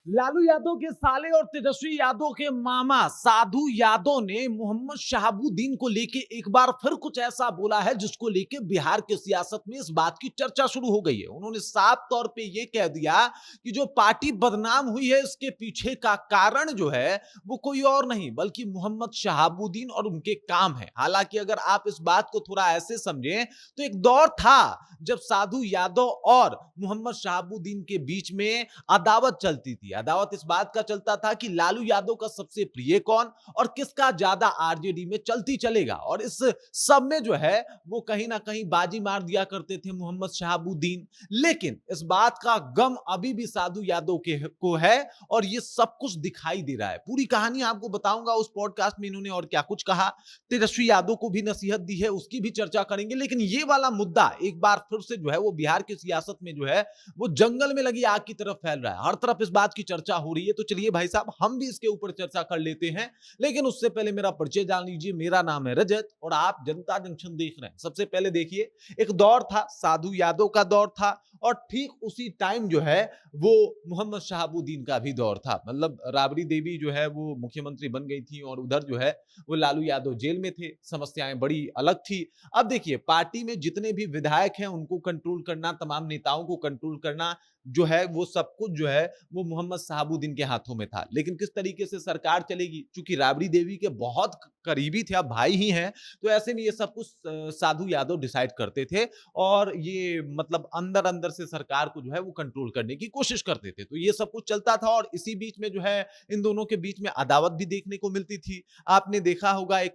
लालू यादव के साले और तेजस्वी यादव के मामा साधु यादव ने मोहम्मद शहाबुद्दीन को लेके एक बार फिर कुछ ऐसा बोला है जिसको लेके बिहार के सियासत में इस बात की चर्चा शुरू हो गई है। उन्होंने साफ तौर पे ये कह दिया कि जो पार्टी बदनाम हुई है इसके पीछे का कारण जो है वो कोई और नहीं बल्कि मोहम्मद शहाबुद्दीन और उनके काम है। हालांकि अगर आप इस बात को थोड़ा ऐसे समझें तो एक दौर था जब साधु यादव और मोहम्मद शहाबुद्दीन के बीच में अदावत चलती थी। अदावत इस बात का चलता था कि लालू यादव का सबसे प्रिय कौन और किसका ज्यादा आरजेडी में चलती चलेगा, और इस सब में जो है वो कहीं ना कहीं बाजी मार दिया करते थे मोहम्मद शहाबुद्दीन। लेकिन इस बात का गम अभी भी साधु यादव के को है और ये सब कुछ दिखाई दे रहा है। पूरी कहानी आपको बताऊंगा उस पॉडकास्ट में इन्होंने और क्या कुछ कहा। तेजस्वी यादव को भी नसीहत दी है, उसकी भी चर्चा करेंगे। लेकिन ये वाला मुद्दा एक बार फिर से जो है वो बिहार की सियासत में जो है वो जंगल में लगी आग की तरफ फैल रहा है। हर तरफ इस बात की चर्चा हो रही है। तो चलिए भाई साहब हम भी इसके ऊपर चर्चा कर लेते हैं। लेकिन उससे पहले मेरा परिचय जान लीजिए। मेरा नाम है रजत और आप जनता जंक्शन देख रहे हैं। सबसे पहले देखिए, एक दौर था साधु यादव का दौर था और ठीक उसी टाइम जो है वो मोहम्मद शहाबुद्दीन का भी दौर था। मतलब राबड़ी देवी जो है वो मुख्यमंत्री बन गई थी और उधर जो है वो लालू यादव जेल में थे। समस्याएं बड़ी अलग थी। अब देखिए, पार्टी में जितने भी विधायक हैं उनको कंट्रोल करना, तमाम नेताओं को कंट्रोल करना जो है वो सब कुछ जो है वो मोहम्मद शहाबुद्दीन के हाथों में था। लेकिन किस तरीके से सरकार चलेगी, चूंकि राबड़ी देवी के बहुत करीबी थे, अब भाई ही हैं, तो ऐसे में ये सब कुछ साधु यादव डिसाइड करते थे और ये मतलब अंदर अंदर से सरकार को जो है वो कंट्रोल करने की कोशिश करते थे। तो ये सब कुछ चलता था और इसी बीच में जो है इन दोनों के बीच में अदावत भी देखने को मिलती थी। आपने देखा होगा एक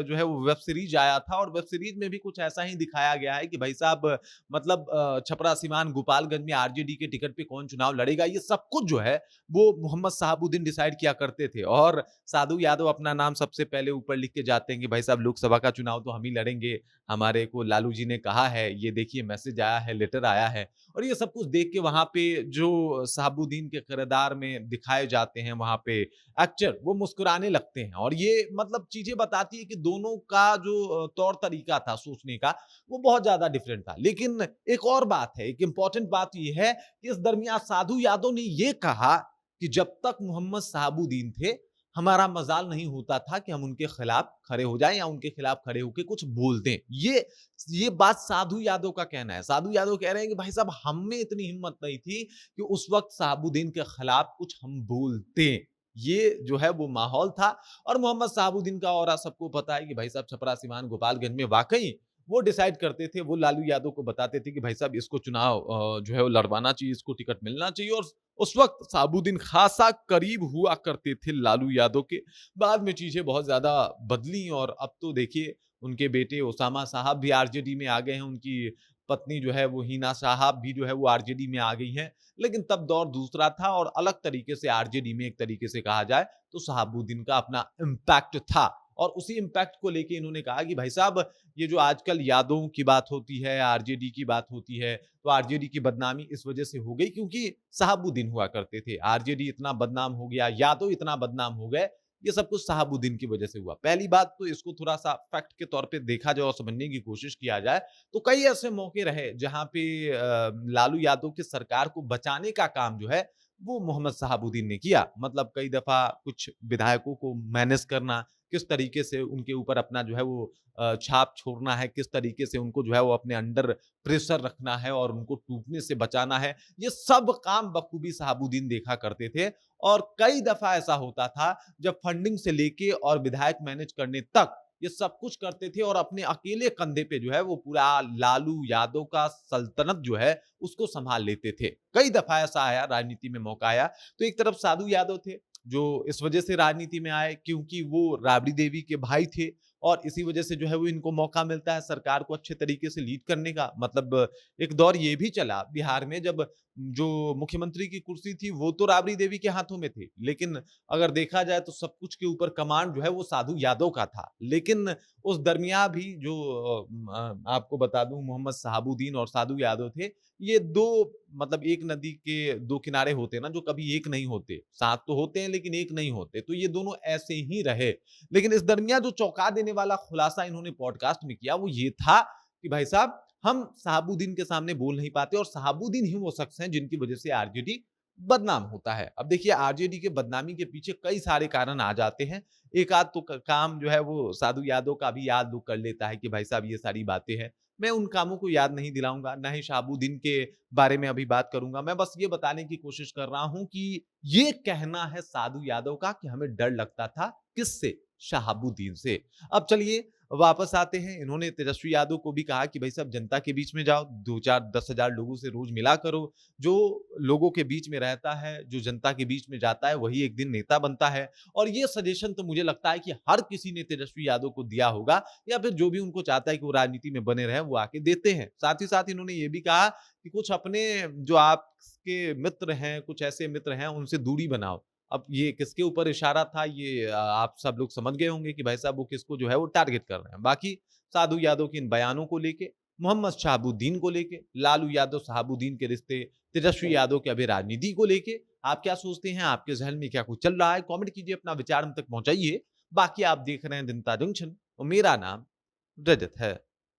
जो है वो वेब सीरीज आया था और वेब सीरीज में भी कुछ ऐसा ही दिखाया गया है कि भाई साहब मतलब छपरा सिवान गोपालगंज में आरजेडी के टिकट पे कौन चुनाव लड़ेगा, ये सब कुछ जो है वो मोहम्मद शहाबुद्दीन डिसाइड किया करते थे। और साधु यादव अपना नाम सबसे पहले ऊपर लिख के जाते हैं कि भाई साहब लोकसभा का चुनाव तो हम ही लड़ेंगे, हमारे को लालू जी ने कहा है, ये देखिए मैसेज आया है, लेटर आया है। और ये सब कुछ देख के वहां पे जो शहाबुद्दीन के किरदार में दिखाए जाते हैं वहां पे एक्टर वो मुस्कुराने लगते हैं। और ये मतलब चीजें बताती है कि दोनों का जो तौर तरीका था सोचने का वो बहुत ज्यादा डिफरेंट था। लेकिन एक और बात है, एक इंपॉर्टेंट बात यह है कि इस दरमियान साधु यादव ने यह कहा कि जब तक मोहम्मद शहाबुद्दीन थे हमारा मजाल नहीं होता था कि हम उनके खिलाफ खड़े हो जाएं या उनके खिलाफ खड़े होकर कुछ बोल दें। ये बात साधु यादव का कहना है। साधु यादव कह रहे हैं कि भाई साहब हम में इतनी हिम्मत नहीं थी कि उस वक्त शहाबुद्दीन के खिलाफ कुछ हम बोलते। ये जो है वो माहौल था। और मोहम्मद शहाबुद्दीन का और सबको पता है कि भाई साहब छपरा सिवान गोपालगंज में वाकई वो डिसाइड करते थे, वो लालू यादव को बताते थे कि भाई साहब इसको चुनाव जो है वो लड़वाना चाहिए, इसको टिकट मिलना चाहिए। और उस वक्त शहाबुद्दीन खासा करीब हुआ करते थे लालू यादव के। बाद में चीजें बहुत ज्यादा बदली और अब तो देखिए उनके बेटे ओसामा साहब भी आरजेडी में आ गए हैं, उनकी पत्नी जो है वो हिना साहब भी जो है वो आरजेडी में आ गई हैं। लेकिन तब दौर दूसरा था और अलग तरीके से आरजेडी में एक तरीके से कहा जाए तो शहाबुद्दीन का अपना इम्पैक्ट था। और उसी इम्पैक्ट को लेके इन्होंने कहा कि भाई साहब ये जो आजकल यादवों की बात होती है, आरजेडी की बात होती है, तो आरजेडी की बदनामी इस वजह से हो गई क्योंकि शहाबुद्दीन हुआ करते थे। आरजेडी इतना बदनाम हो गया, यादव इतना बदनाम हो गए, ये सब कुछ शहाबुद्दीन की वजह से हुआ। पहली बात तो इसको थोड़ा सा फैक्ट के तौर पे देखा जाए और समझने की कोशिश किया जाए तो कई ऐसे मौके रहे जहां पे लालू यादव की सरकार को बचाने का काम जो है वो मोहम्मद शहाबुद्दीन ने किया। मतलब कई दफा कुछ विधायकों को मैनेज करना, किस तरीके से उनके ऊपर अपना जो है वो छाप छोड़ना है, किस तरीके से उनको जो है वो अपने अंडर प्रेशर रखना है और उनको टूटने से बचाना है, ये सब काम बखूबी शहाबुद्दीन देखा करते थे। और कई दफा ऐसा होता था जब फंडिंग से लेके और विधायक मैनेज करने तक ये सब कुछ करते थे और अपने अकेले कंधे पे जो है वो पूरा लालू यादव का सल्तनत जो है उसको संभाल लेते थे। कई दफा ऐसा आया, राजनीति में मौका आया। तो एक तरफ साधु यादव थे जो इस वजह से राजनीति में आए क्योंकि वो राबड़ी देवी के भाई थे और इसी वजह से जो है वो इनको मौका मिलता है सरकार को अच्छे तरीके से लीड करने का। मतलब एक दौर ये भी चला बिहार में जब जो मुख्यमंत्री की कुर्सी थी वो तो राबड़ी देवी के हाथों में थी, लेकिन अगर देखा जाए तो सब कुछ के ऊपर कमांड जो है वो साधु यादव का था। लेकिन उस दरमियान भी जो आपको बता दूं मोहम्मद शहाबुद्दीन और साधु यादव थे, ये दो मतलब एक नदी के दो किनारे होते ना जो कभी एक नहीं होते, साथ तो होते हैं लेकिन एक नहीं होते, तो ये दोनों ऐसे ही रहे। लेकिन इस दरमियान जो चौंका देने वाला खुलासा इन्होंने पॉडकास्ट में किया वो ये था कि भाई साहब हम शहाबुद्दीन के सामने बोल नहीं पाते और शहाबुद्दीन ही वो शख्स हैं जिनकी वजह से आरजेडी बदनाम होता है। अब देखिए आरजेडी के बदनामी के पीछे कई सारे कारण आ जाते हैं। एक आध तो काम जो है वो साधु यादव का भी याद वो कर लेता है कि भाई साहब ये सारी बातें हैं। मैं उन कामों को याद नहीं दिलाऊँगा, ना ही शहाबुद्दीन के बारे में अभी बात करूँगा। मैं बस ये बताने की कोशिश कर रहा हूँ कि ये कहना है साधु यादव का कि हमें डर लगता था किससे? शहाबुद्दीन से। अब चलिए वापस आते हैं। इन्होंने तेजस्वी यादव को भी कहा कि भाई साहब जनता के बीच में जाओ, 2-4 10,000 लोगों से रोज़ मिला करो। जो लोगों के बीच में रहता है, जो जनता के बीच में जाता है, वही एक दिन नेता बनता है। और ये सजेशन तो मुझे लगता है कि हर किसी ने तेजस्वी यादव को दिया होगा या फिर जो भी उनको चाहता है कि वो राजनीति में बने रहें, वो आके देते हैं। साथ ही साथ इन्होंने ये भी कहा कि कुछ अपने जो आपके मित्र हैं, कुछ ऐसे मित्र हैं, उनसे दूरी बनाओ। अब ये किसके ऊपर इशारा था, ये आप सब लोग समझ गए होंगे कि भाई साहब वो किसको जो है वो टारगेट कर रहे हैं। बाकी साधु यादव के इन बयानों को लेके, मोहम्मद शहाबुद्दीन को लेके, लालू यादव शहाबुद्दीन के रिश्ते, तेजस्वी यादव की अभी राजनीति को लेके आप क्या सोचते हैं? आपके ज़हन में क्या कुछ चल रहा है? कमेंट कीजिए, अपना विचार हम तक पहुँचाइए। बाकी आप देख रहे हैं जनता जंक्शन और मेरा नाम रजत है।